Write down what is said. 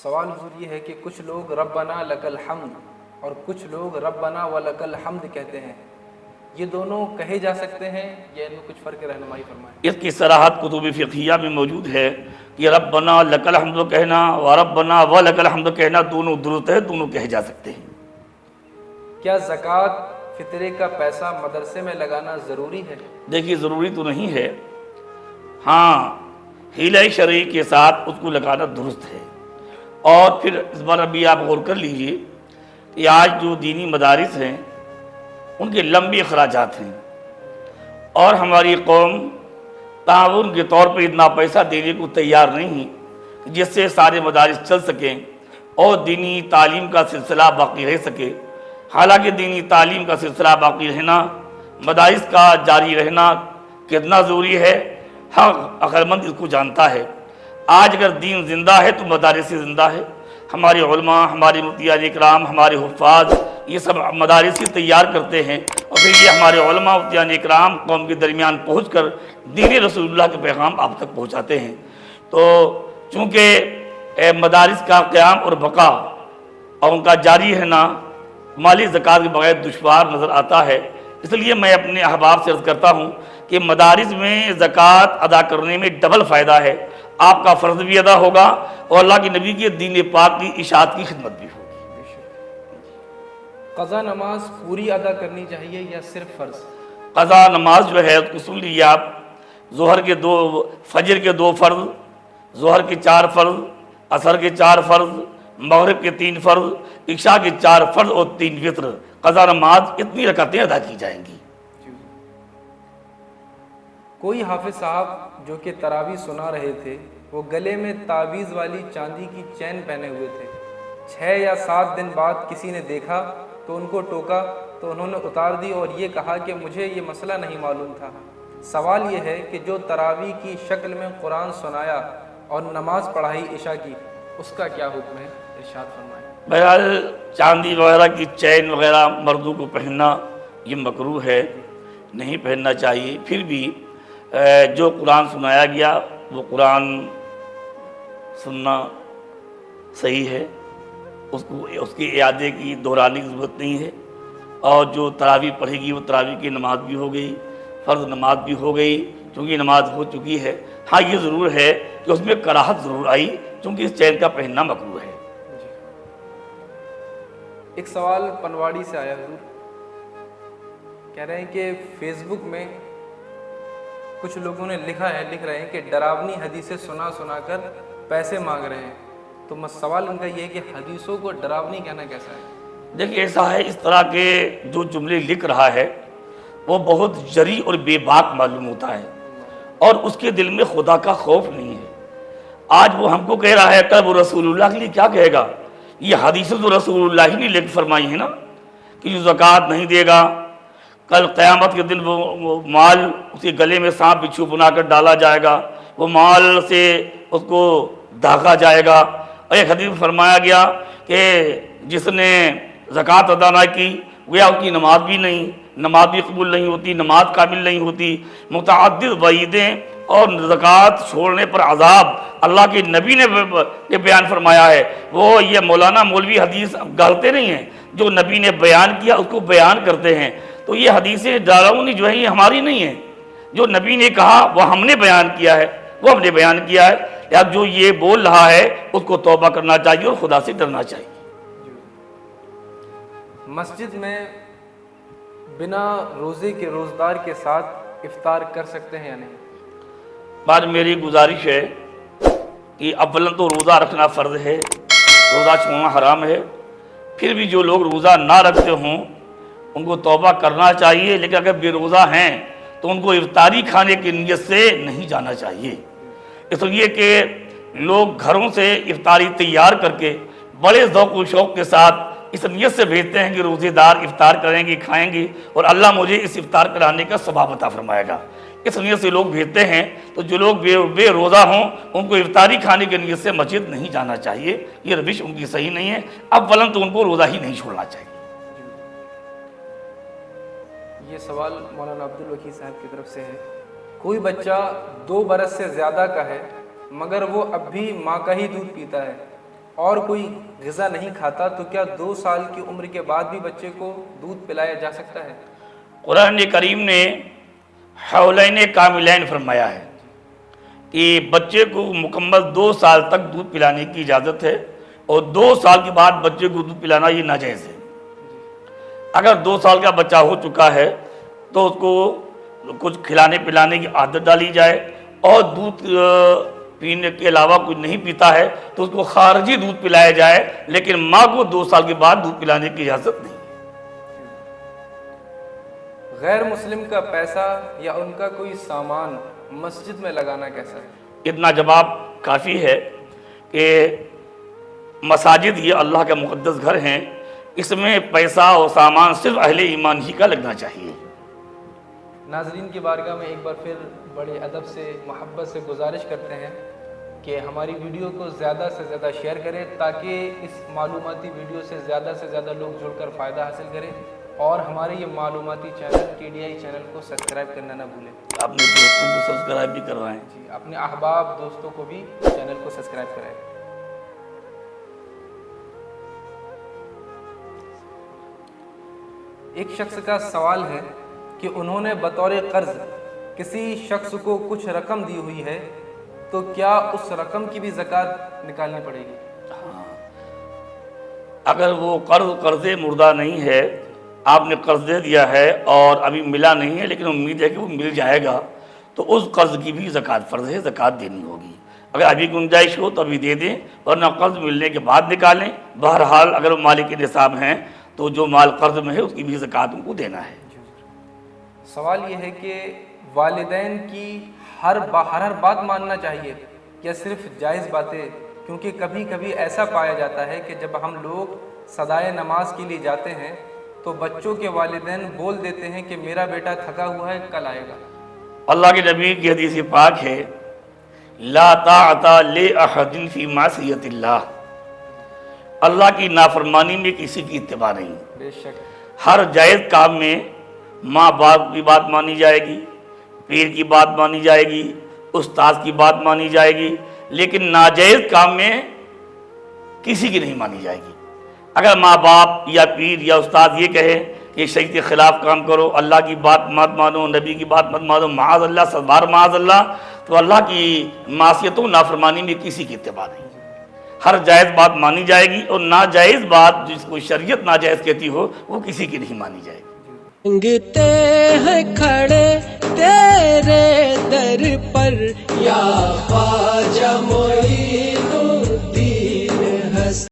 سوال حضور یہ ہے کہ کچھ لوگ ربنا لک الحمد اور کچھ لوگ ربنا ولک الحمد کہتے ہیں، یہ دونوں کہے جا سکتے ہیں یا ان میں کچھ فرق رہنمائی فرمائیں؟ اس کی صراحت کتب فقہیہ میں موجود ہے کہ ربنا لک الحمد کہنا و ربنا ولک الحمد کہنا دونوں درست ہے، دونوں کہے جا سکتے ہیں۔ کیا زکوٰۃ فطرے کا پیسہ مدرسے میں لگانا ضروری ہے؟ دیکھیے کہ تو نہیں ہے، ہاں حیلہ شرعی کے ساتھ اس کو لگانا درست ہے۔ اور پھر اس بار ابھی آپ غور کر لیجئے کہ آج جو دینی مدارس ہیں ان کے لمبے اخراجات ہیں، اور ہماری قوم تعاون کے طور پہ اتنا پیسہ دینے کو تیار نہیں جس سے سارے مدارس چل سکیں اور دینی تعلیم کا سلسلہ باقی رہ سکے۔ حالانکہ دینی تعلیم کا سلسلہ باقی رہنا، مدارس کا جاری رہنا کتنا ضروری ہے، ہر عقل مند اس کو جانتا ہے۔ آج اگر دین زندہ ہے تو مدارس سے زندہ ہے۔ ہمارے علماء، ہمارے مفتیان اکرام، ہمارے حفاظ یہ سب مدارس ہی تیار کرتے ہیں، اور پھر یہ ہمارے علماء مفتیان اکرام قوم کے درمیان پہنچ کر دین رسول اللہ کے پیغام آپ تک پہنچاتے ہیں۔ تو چونکہ مدارس کا قیام اور بقا اور ان کا جاری رہنا مالی زکوٰۃ کے بغیر دشوار نظر آتا ہے، اس لیے میں اپنے احباب سے عرض کرتا ہوں کہ مدارس میں زکوٰۃ ادا کرنے میں ڈبل فائدہ ہے، آپ کا فرض بھی ادا ہوگا اور اللہ کے نبی کے دین پاک کی اشاعت کی خدمت بھی ہوگی۔ قضا نماز پوری ادا کرنی چاہیے یا صرف فرض؟ قضا نماز جو ہے اس کو سن لیجیے آپ، فجر کے 2 فرض، ظہر کے 4 فرض، عصر کے 4 فرض، مغرب کے 3 فرض، عشاء کے 4 فرض اور 3 وتر، قضا نماز اتنی رکعتیں ادا کی جائیں گی۔ کوئی حافظ صاحب جو کہ تراویح سنا رہے تھے وہ گلے میں تعویذ والی چاندی کی چین پہنے ہوئے تھے، 6 یا 7 دن بعد کسی نے دیکھا تو ان کو ٹوکا تو انہوں نے اتار دی اور یہ کہا کہ مجھے یہ مسئلہ نہیں معلوم تھا۔ سوال یہ ہے کہ جو تراویح کی شکل میں قرآن سنایا اور نماز پڑھائی عشاء کی، اس کا کیا حکم ہے؟ ارشاد فرمائیں۔ بہرحال چاندی وغیرہ کی چین وغیرہ مردوں کو پہننا یہ مکروہ ہے، نہیں پہننا چاہیے۔ پھر بھی جو قرآن سنایا گیا وہ قرآن سننا صحیح ہے، اس کے اعادے کی دہرانے کی ضرورت نہیں ہے، اور جو تراویح پڑھے گی وہ تراویح کی نماز بھی ہو گئی، فرض نماز بھی ہو گئی، چونکہ نماز ہو چکی ہے۔ ہاں یہ ضرور ہے کہ اس میں کراہت ضرور آئی چونکہ اس چین کا پہننا مکروہ ہے۔ ایک سوال پنواڑی سے آیا حضور، کہہ رہے ہیں کہ فیس بک میں کچھ لوگوں نے لکھ رہے ہیں کہ ڈراونی حدیثیں سنا کر پیسے مانگ رہے ہیں، تو سوال ان کا یہ ہے کہ حدیثوں کو ڈراونی کہنا کیسا ہے؟ دیکھیے ایسا ہے، اس طرح کے جو جملے لکھ رہا ہے وہ بہت جری اور بے باک معلوم ہوتا ہے، اور اس کے دل میں خدا کا خوف نہیں ہے۔ آج وہ ہم کو کہہ رہا ہے، کل وہ رسول اللہ کے لیے کیا کہے گا؟ یہ حدیثیں تو رسول اللہ ہی نے لکھ فرمائی ہیں نا کہ جو زکوٰۃ نہیں دے گا کل قیامت کے دن وہ مال اس کے گلے میں سانپ بچھو بنا کر ڈالا جائے گا، وہ مال سے اس کو دھاگا جائے گا۔ اور ایک حدیث میں فرمایا گیا کہ جس نے زکوٰۃ ادا نہ کی گویا اس کی نماز بھی نہیں، نماز بھی قبول نہیں ہوتی، نماز کامل نہیں ہوتی۔ متعدد وعیدیں اور زکوٰۃ چھوڑنے پر عذاب اللہ کے نبی نے بیان فرمایا ہے۔ وہ یہ مولانا مولوی حدیث گالتے نہیں ہیں، جو نبی نے بیان کیا اس کو بیان کرتے ہیں۔ تو یہ حدیثیں ڈراؤنی جو ہیں یہ ہماری نہیں ہیں، جو نبی نے کہا وہ ہم نے بیان کیا ہے، وہ ہم نے بیان کیا ہے۔ یا جو یہ بول رہا ہے اس کو توبہ کرنا چاہیے اور خدا سے ڈرنا چاہیے۔ مسجد میں بنا روزے کے روزدار کے ساتھ افطار کر سکتے ہیں یا نہیں؟ بعد میری گزارش ہے کہ اولاً تو روزہ رکھنا فرض ہے، روزہ چھوڑنا حرام ہے۔ پھر بھی جو لوگ روزہ نہ رکھتے ہوں ان کو توبہ کرنا چاہیے، لیکن اگر بے روزہ ہیں تو ان کو افطاری کھانے کی نیت سے نہیں جانا چاہیے، اس لیے کہ لوگ گھروں سے افطاری تیار کر کے بڑے ذوق و شوق کے ساتھ اس نیت سے بھیجتے ہیں کہ روزے دار افطار کریں گے، کھائیں گے اور اللہ مجھے اس افطار کرانے کا ثواب عطا فرمائے گا، اس نیت سے لوگ بھیجتے ہیں۔ تو جو لوگ بے روزہ ہوں ان کو افطاری کھانے کی نیت سے مسجد نہیں جانا چاہیے، یہ روش ان کی صحیح نہیں ہے۔ اولاً تو ان کو روزہ ہی نہیں چھوڑنا چاہیے۔ یہ سوال مولانا عبدالوکی صاحب کی طرف سے ہے، کوئی بچہ 2 برس سے زیادہ کا ہے مگر وہ اب بھی ماں کا ہی دودھ پیتا ہے، اور کوئی غذا نہیں کھاتا تو کیا 2 سال کی عمر کے بعد بھی بچے کو دودھ پلایا جا سکتا ہے؟ قرآن کریم نے حولین کاملین فرمایا ہے کہ بچے کو مکمل 2 سال تک دودھ پلانے کی اجازت ہے، اور 2 سال کے بعد بچے کو دودھ پلانا یہ ناجائز ہے۔ اگر 2 سال کا بچہ ہو چکا ہے تو اس کو کچھ کھلانے پلانے کی عادت ڈالی جائے، اور دودھ پینے کے علاوہ کچھ نہیں پیتا ہے تو اس کو خارجی دودھ پلایا جائے، لیکن ماں کو 2 سال کے بعد دودھ پلانے کی اجازت نہیں۔ غیر مسلم کا پیسہ یا ان کا کوئی سامان مسجد میں لگانا کیسا ہے؟ اتنا جواب کافی ہے کہ مساجد یہ اللہ کا مقدس گھر ہیں، اس میں پیسہ اور سامان صرف اہل ایمان ہی کا لگنا چاہیے۔ ناظرین کی بارگاہ میں ایک بار پھر بڑے ادب سے محبت سے گزارش کرتے ہیں کہ ہماری ویڈیو کو زیادہ سے زیادہ شیئر کریں تاکہ اس معلوماتی ویڈیو سے زیادہ لوگ جڑ کر فائدہ حاصل کریں، اور ہمارے یہ معلوماتی چینل TDI چینل کو سبسکرائب کرنا نہ بھولیں۔ اپنے دوستوں کو سبسکرائب بھی کروائیں۔ جی، اپنے احباب دوستوں کو بھی چینل کو سبسکرائب کرائیں۔ ایک شخص کا سوال ہے کہ انہوں نے بطور قرض کسی شخص کو کچھ رقم دی ہوئی ہے تو کیا اس رقم کی بھی زکوٰۃ نکالنی پڑے گی؟ اگر وہ قرض مردہ نہیں ہے، آپ نے قرض دے دیا ہے اور ابھی ملا نہیں ہے لیکن امید ہے کہ وہ مل جائے گا، تو اس قرض کی بھی زکوٰۃ فرض ہے، زکوٰۃ دینی ہوگی۔ اگر ابھی گنجائش ہو تو ابھی دے دیں، ورنہ قرض ملنے کے بعد نکالیں۔ بہرحال اگر وہ مالک نصاب ہیں تو جو مال قرض میں ہے اس کی بھی زکوٰۃ ان کو دینا ہے۔ سوال یہ ہے کہ والدین کی ہر بات ماننا چاہیے یا صرف جائز باتیں؟ کیونکہ کبھی کبھی ایسا پایا جاتا ہے کہ جب ہم لوگ صدائے نماز کے لیے جاتے ہیں تو بچوں کے والدین بول دیتے ہیں کہ میرا بیٹا تھکا ہوا ہے، کل آئے گا۔ اللہ کے نبی کی حدیث پاک ہے، لا طاعۃ لأحد فی معصیۃ اللہ، اللہ کی نافرمانی میں کسی کی اتباع نہیں۔ بے شک ہر جائز کام میں ماں باپ کی بات مانی جائے گی، پیر کی بات مانی جائے گی، استاد کی بات مانی جائے گی، لیکن ناجائز کام میں کسی کی نہیں مانی جائے گی۔ اگر ماں باپ یا پیر یا استاد یہ کہے کہ شریعت کے خلاف کام کرو، اللہ کی بات مت مانو، نبی کی بات مت مانو، معاذ اللہ سبحان معاذ اللہ، تو اللہ کی معصیتوں نافرمانی میں کسی کی اتباع نہیں۔ ہر جائز بات مانی جائے گی، اور ناجائز بات جس کو شریعت ناجائز کہتی ہو وہ کسی کی نہیں مانی جائے گی۔ مانگتے ہیں کھڑے تیرے در پر یا خواجہ معین